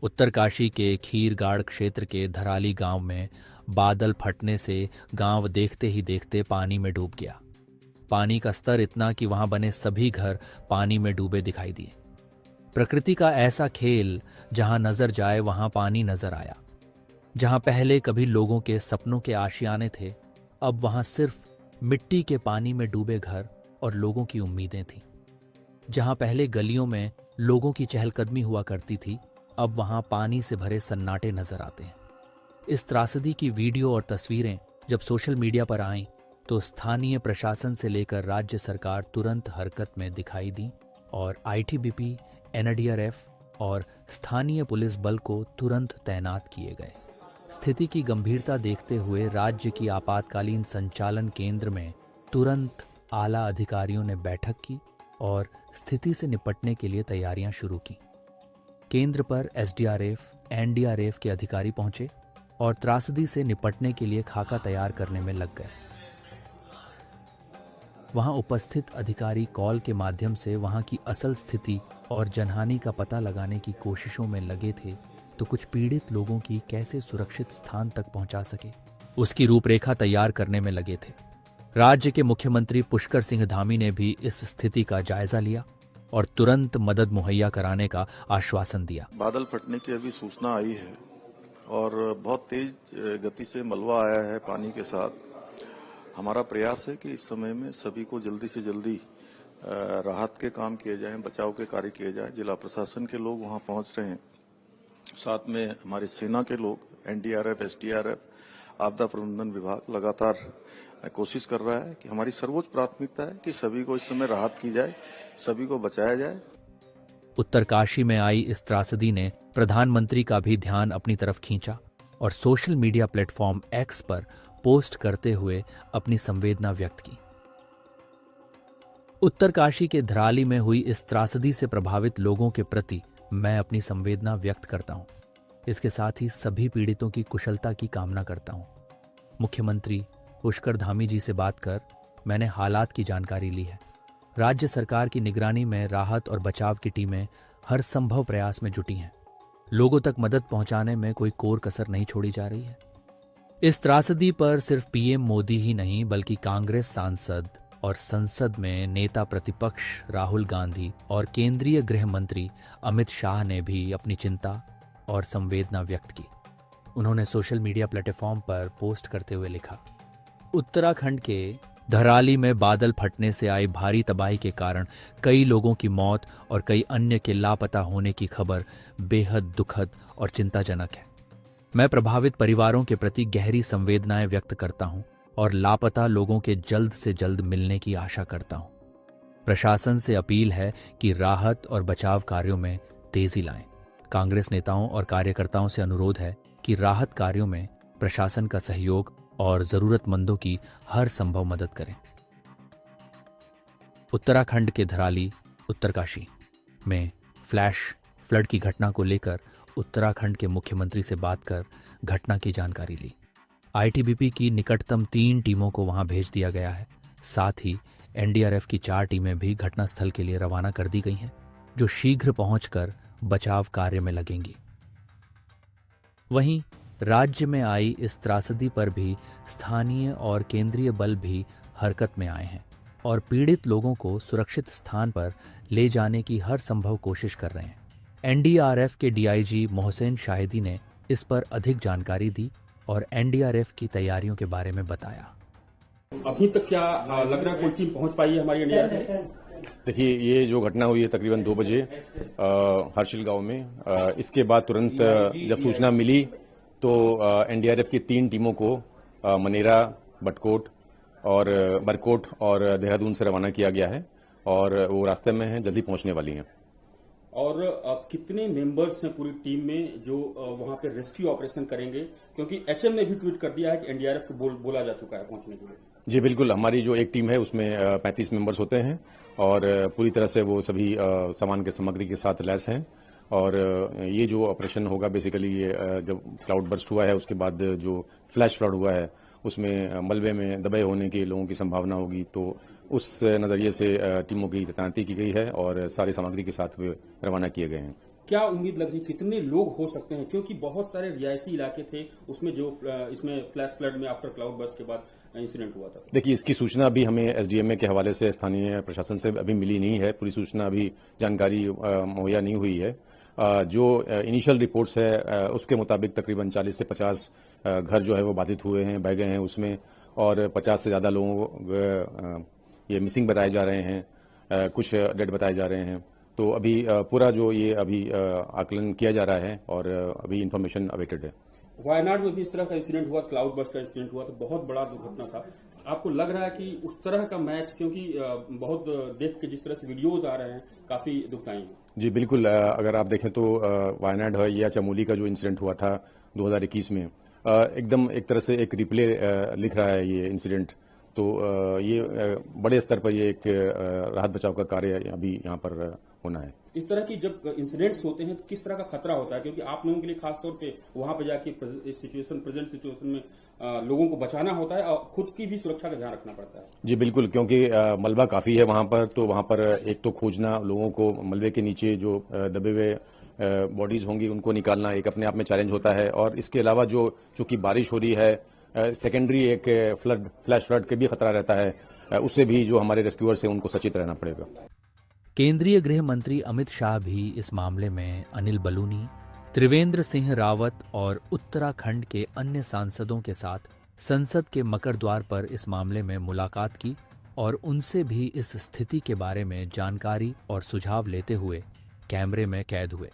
उत्तरकाशी के खीरगाड़ क्षेत्र के धराली गांव में बादल फटने से गांव देखते ही देखते पानी में डूब गया। पानी का स्तर इतना कि वहां बने सभी घर पानी में डूबे दिखाई दिए। प्रकृति का ऐसा खेल, जहां नजर जाए वहां पानी नजर आया। जहां पहले कभी लोगों के सपनों के आशियाने थे, अब वहां सिर्फ मिट्टी के पानी में डूबे घर और लोगों की उम्मीदें थीं। जहां पहले गलियों में लोगों की चहलकदमी हुआ करती थी, अब वहां पानी से भरे सन्नाटे नजर आते हैं। इस त्रासदी की वीडियो और तस्वीरें जब सोशल मीडिया पर आईं, तो स्थानीय प्रशासन से लेकर राज्य सरकार तुरंत हरकत में दिखाई दी और आईटीबीपी, एनडीआरएफ और स्थानीय पुलिस बल को तुरंत तैनात किए गए। स्थिति की गंभीरता देखते हुए राज्य की आपातकालीन संचालन केंद्र में तुरंत आला अधिकारियों ने बैठक की और स्थिति से निपटने के लिए तैयारियां शुरू की। केंद्र पर एसडीआरएफ, एनडीआरएफ के अधिकारी पहुंचे और त्रासदी से निपटने के लिए खाका तैयार करने में लग गए। वहां उपस्थित अधिकारी कॉल के माध्यम से वहां की असल स्थिति और जनहानि का पता लगाने की कोशिशों में लगे थे, तो कुछ पीड़ित लोगों की कैसे सुरक्षित स्थान तक पहुंचा सके, उसकी रूपरेखा तैयार करने में लगे थे। राज्य के मुख्यमंत्री पुष्कर सिंह धामी ने भी इस स्थिति का जायजा लिया और तुरंत मदद मुहैया कराने का आश्वासन दिया। बादल फटने की अभी सूचना आई है और बहुत तेज गति से मलबा आया है पानी के साथ। हमारा प्रयास है कि इस समय में सभी को जल्दी से जल्दी राहत के काम किए जाएं, बचाव के कार्य किए जाएं। जिला प्रशासन के लोग वहां पहुंच रहे हैं, साथ में हमारी सेना के लोग, एनडीआरएफ, एसडीआरएफ, आपदा प्रबंधन विभाग लगातार कोशिश कर रहा है कि हमारी सर्वोच्च प्राथमिकता है कि सभी को इस समय राहत की जाए, सभी को बचाया जाए। उत्तरकाशी में आई इस त्रासदी ने प्रधानमंत्री का भी ध्यान अपनी तरफ खींचा और सोशल मीडिया प्लेटफॉर्म एक्स पर पोस्ट करते हुए अपनी संवेदना व्यक्त की। उत्तरकाशी के धराली में हुई इस त्रासदी से प्रभावित लोगों के प्रति मैं अपनी संवेदना व्यक्त करता हूं। इसके साथ ही सभी पीड़ितों की कुशलता की कामना करता हूं। मुख्यमंत्री पुष्कर धामी जी से बात कर मैंने हालात की जानकारी ली है। राज्य सरकार की निगरानी में राहत और बचाव की टीमें हर संभव प्रयास में जुटी हैं। लोगों तक मदद पहुंचाने में कोई कोर कसर नहीं छोड़ी जा रही है। इस त्रासदी पर सिर्फ पीएम मोदी ही नहीं, बल्कि कांग्रेस सांसद और संसद में नेता प्रतिपक्ष राहुल गांधी और केंद्रीय गृह मंत्री अमित शाह ने भी अपनी चिंता और संवेदना व्यक्त की। उन्होंने सोशल मीडिया प्लेटफॉर्म पर पोस्ट करते हुए लिखा, उत्तराखंड के धराली में बादल फटने से आई भारी तबाही के कारण कई लोगों की मौत और कई अन्य के लापता होने की खबर बेहद दुखद और चिंताजनक है। मैं प्रभावित परिवारों के प्रति गहरी संवेदनाएं व्यक्त करता हूं और लापता लोगों के जल्द से जल्द मिलने की आशा करता हूं। प्रशासन से अपील है कि राहत और बचाव कार्यों में तेजी लाएं। कांग्रेस नेताओं और कार्यकर्ताओं से अनुरोध है कि राहत कार्यों में प्रशासन का सहयोग और जरूरतमंदों की हर संभव मदद करें। उत्तराखंड के धराली, उत्तरकाशी में फ्लैश फ्लड की घटना को लेकर उत्तराखंड के मुख्यमंत्री से बात कर घटना की जानकारी ली। आईटीबीपी की निकटतम 3 टीमों को वहां भेज दिया गया है। साथ ही एनडीआरएफ की 4 टीमें भी घटनास्थल के लिए रवाना कर दी गई हैं, जो शीघ्र पहुंचकर बचाव कार्य में लगेंगी। वहीं राज्य में आई इस त्रासदी पर भी स्थानीय और केंद्रीय बल भी हरकत में आए हैं और पीड़ित लोगों को सुरक्षित स्थान पर ले जाने की हर संभव कोशिश कर रहे हैं। एनडीआरएफ के डीआईजी मोहसिन शाहिदी ने इस पर अधिक जानकारी दी और एनडीआरएफ की तैयारियों के बारे में बताया। अभी तक क्या लग रहा है कोई टीम पहुंच पाई है हमारी एनडीआरएफ? देखिए, ये जो घटना हुई है तकरीबन 2 बजे हर्षिल गांव में, इसके बाद तुरंत जब सूचना मिली तो एनडीआरएफ की 3 टीमों को मनेरा, बटकोट और बरकोट और देहरादून से रवाना किया गया है और वो रास्ते में हैं, जल्दी पहुंचने वाली हैं। और कितने मेंबर्स हैं पूरी टीम में जो वहां पे रेस्क्यू ऑपरेशन करेंगे? क्योंकि एचएम ने भी ट्वीट कर दिया है कि एनडीआरएफ को बोला जा चुका है पहुंचने के लिए। जी बिल्कुल, हमारी जो एक टीम है उसमें 35 मेंबर्स होते हैं और पूरी तरह से वो सभी सामान के सामग्री के साथ लैस हैं। और ये जो ऑपरेशन होगा बेसिकली ये जब क्लाउड बर्स्ट हुआ है उसके बाद जो फ्लैश फ्लड हुआ है उसमें मलबे में दबे होने के लोगों की संभावना होगी, तो उस नज़रिए से टीमों की तैनाती की गई है और सारी सामग्री के साथ वे रवाना किए गए हैं। क्या उम्मीद लग रही, कितने लोग हो सकते हैं, क्योंकि बहुत सारे रिहायशी इलाके थे उसमें जो इसमें फ्लैश फ्लड में आफ्टर क्लाउड बर्स्ट के बाद इंसिडेंट हुआ था? देखिए, इसकी सूचना अभी हमें एसडीएमए के हवाले से स्थानीय प्रशासन से अभी मिली नहीं है। पूरी सूचना अभी जानकारी मुहैया नहीं हुई है। जो इनिशियल रिपोर्ट्स है उसके मुताबिक तकरीबन 40 से 50 घर जो है वो बाधित हुए हैं, बह गए हैं उसमें, और 50 से ज़्यादा लोगों ये मिसिंग बताए जा रहे हैं, कुछ डेड बताए जा रहे हैं। तो अभी पूरा जो ये अभी आकलन किया जा रहा है और अभी इंफॉर्मेशन अवेटेड है। वायनाड में भी इस तरह का इंसिडेंट हुआ, क्लाउड बर्स्ट का इंसिडेंट हुआ, तो बहुत बड़ा दुर्घटना था। आपको लग रहा है कि उस तरह का मैच, क्योंकि बहुत देख के जिस तरह से वीडियोज आ रहे हैं काफी दुखदायी है? जी बिल्कुल, अगर आप देखें तो वायनाड है या चमोली का जो इंसिडेंट हुआ था 2021 में, एकदम एक तरह से एक रिप्ले लिख रहा है ये इंसिडेंट। तो ये बड़े स्तर पर ये एक राहत बचाव का कार्य अभी यहाँ पर होना है। इस तरह की जब इंसिडेंट्स होते हैं तो किस तरह का खतरा होता है, क्योंकि आप लोगों के लिए खासतौर पे वहां पे जाके प्रेजेंट सिचुएशन में लोगों को बचाना होता है और खुद की भी सुरक्षा का ध्यान रखना पड़ता है? जी बिल्कुल, क्योंकि मलबा काफी है वहां पर, तो वहां पर एक तो खोजना, लोगों को मलबे के नीचे जो दबे हुए बॉडीज होंगी उनको निकालना एक अपने आप में चैलेंज होता है, और इसके अलावा जो चूंकि बारिश हो रही है, सेकेंडरी एक फ्लैश फ्लड के भी खतरा रहता है, उससे भी जो हमारे रेस्क्यूअर्स हैं उनको सचेत रहना पड़ेगा। केंद्रीय गृह मंत्री अमित शाह भी इस मामले में अनिल बलूनी, त्रिवेंद्र सिंह रावत और उत्तराखंड के अन्य सांसदों के साथ संसद के मकर द्वार पर इस मामले में मुलाकात की और उनसे भी इस स्थिति के बारे में जानकारी और सुझाव लेते हुए कैमरे में कैद हुए।